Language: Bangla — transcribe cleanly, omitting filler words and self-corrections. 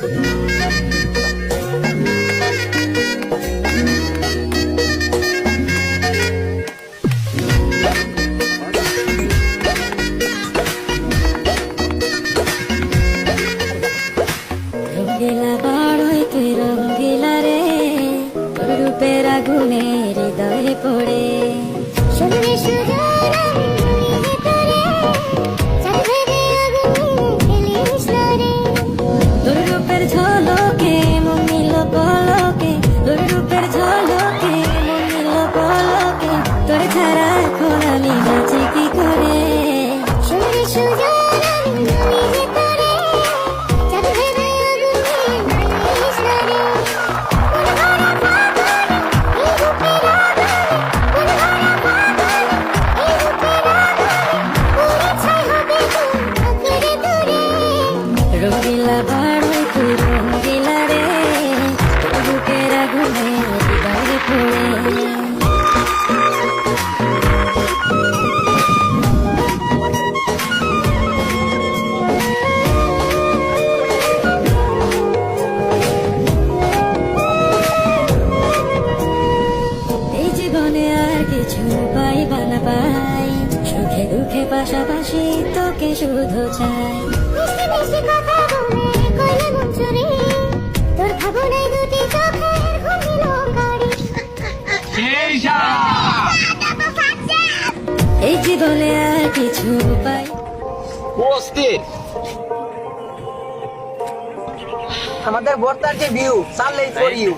রঙ্গিলা বড়ই তুই রঙ্গিলা রে, তোর রূপের আগুনে হৃদয়ে পড়ে। শুনলে সুজন ভিতরে চাঁদে আগুন খেলিস রে। তোর রূপের ঝলকে মন নিল পলকে, তোর রূপের ঝলকে মন নিল পলকে, তোর ছাড়া এখন আমি বাঁচি কি করে। শুনলে সুজন ভিতরে চাঁদে আগুন খেলিস রে। রঙ্গিলা বড়ই তুই রঙ্গিলা রে, তোর রূপের আগুনে হৃদয়ে পড়ে। এই জীবনে আর কিছু পাইবা না পাই, সুখে দুঃখে পাশাপাশি তোকে শুধু চাই। মিষ্টি মিষ্টি কথা বলে কইলে মন চুরি, তোর ভাবনায় দুটি চোখের ঘুমিল গাড়ি। এই জীবনে আর কিছু পাই। আমাদের বর্তার যে ভিউ সানলাইট ফর ইউ।